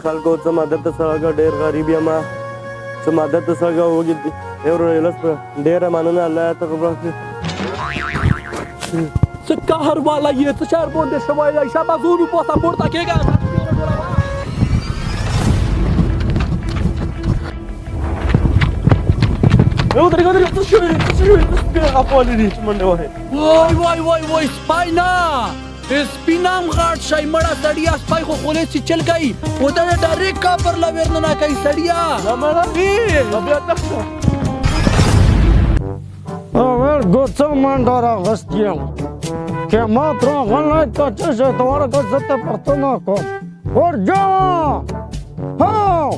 خلکو څه مدد درسره وکړه ډېر غریب یم څه مدد درسره وکړه وږي لس ډېره مننه الله ته قبول کړي څه قهر والا یې څه شهر باندې شوی دی شابه زونو پورته پورته کېږه ودرېږه څه شوي غپولې دي چې منډې وهې وای سپی نه سپي نه هم غاټ شئ مړه سړیا سپی خو خولې چیچل کوي خو دا ډایرکټ کاپر له ویرننه کوي سړیا ګوڅه منډه راغوستی یم که ما راغلی ته څه شی ته ورکړه زه ته پوښتنه کوم ورجه هو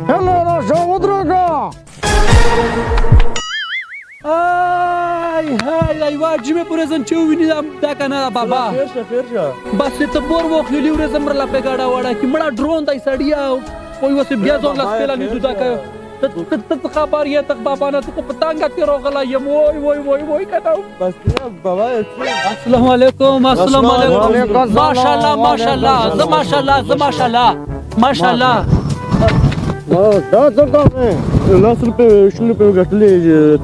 هلې راشه ودرېږه ای واجبه پرېزم چې وویني دا که نه بابا بس ته بور وخلي ورېزم رله پې ګاډه واړه کې مړه ډرون دی سړیا وایي اوس بیا ځان لاس پېله لیدو دا که ته خبر یې ته بابا نه ته خو په تانګه کې راغلی یم وای که نه السلام علیکم السلام علیکم ماشاءالله ماشاءالله زه ماشاءالله دا څه کوې 10 روپۍ شل روپۍ وګټلې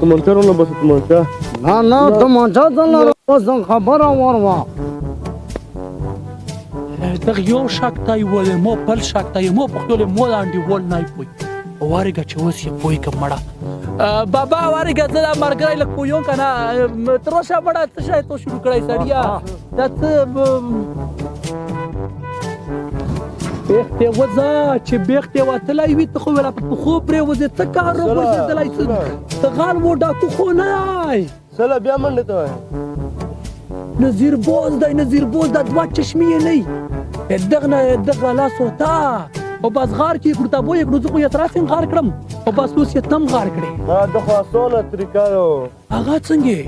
تمانچه رانه بس تمانچه نه تمانچه ځه نه اوس خبره وروه دغه یو شک ته یې ولې مو بل شک ته یې مو پوښتلې مو لاندې ول نه پوي وارېږه چې اوس یې پوی کړم مړه بابا وارېږه زه دا ملګری لږ پویم که نه تر اوسه مړه څه شی تو شروع کړی سړیا دا څه بیختې وځه چې بیختې وتلی وي ته خو ویله په پښو پرېوځې څه کار راغورځېدلی ته غل و ډاکو خو نه یی سله بیا منډې ته وایې نظیر بوز دی نظیر بوز دا دوه چشمې یې نه دغه لاس وتا او بس غار کې کړو ته بوی کړو زه خو یې تراسې غار کړم او بس اوس یې تم غار کړې دا خو اسانه طریقه ده هغه څنګه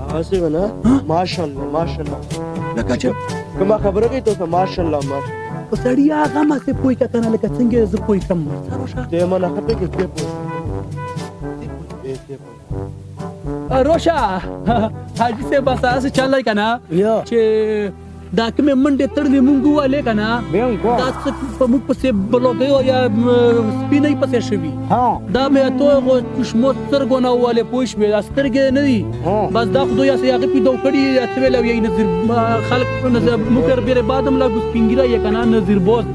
هغه څنګه نه ماشاءالله لکه چې کومه خبره کوي ته ماشاءالله په سړي هغه ماسې پوی که که نه لکه څنګه زه پوی کړم دی منه خطه کې دی پوی روشه حاجي صاحب بس هسې چل دی که نه چې دا کومې منډې تړلې مونږ ووهلې که نه دا څه په موږ پسې بلوګیو یا سپینۍ پسې شوي دا مې تو چشمو سترګو نه ووهلې پوه شوې دا سترګې نه دي بس دا خو دوی هسې هغې پیدا کړي څه ویلی یې نظیر خلک موږ بیرې بعد هم لا سپین ګیری یې که نه نظیر بوز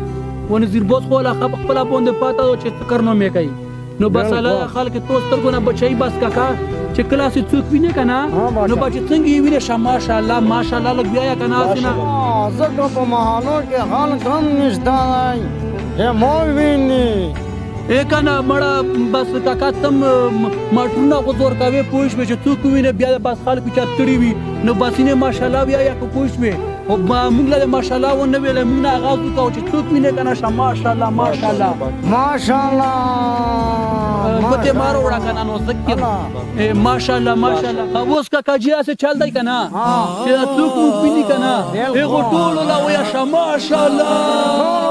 و نظیر بوز خو لا په خپله باندې پاته و چې څه کارنامې کوي نو بس خلک تو سترګو نه بچوي بس کاکا چې کله چې څوک ویني که نه نو به چې څنګه یې وینې شه ماشاءالله لږ بیا یې که نه هسې نه ځکه په محلو کې خلک هم نشته دی چې مو ویني که نه مړه بس کاکا تم ماټرونه غوځور کوې پوه شوې چې څوک ووینې بیا بس خلکو چا تړي وي نو بس یې ماشاءالله بیا یې که پوه شوې خو موږ له ماشاءالله ونه ویلی موږ نه آغاز وکړو چې څوک وینې که نه شه ماشاءالله ګوتې مه راوړه که نه نو زه یم ماشاءالله اوس کاکا جي هسې چل دی که نه چې دا څوک موږ ویني که نه هغو ټولو له ویه شه ماشاءالله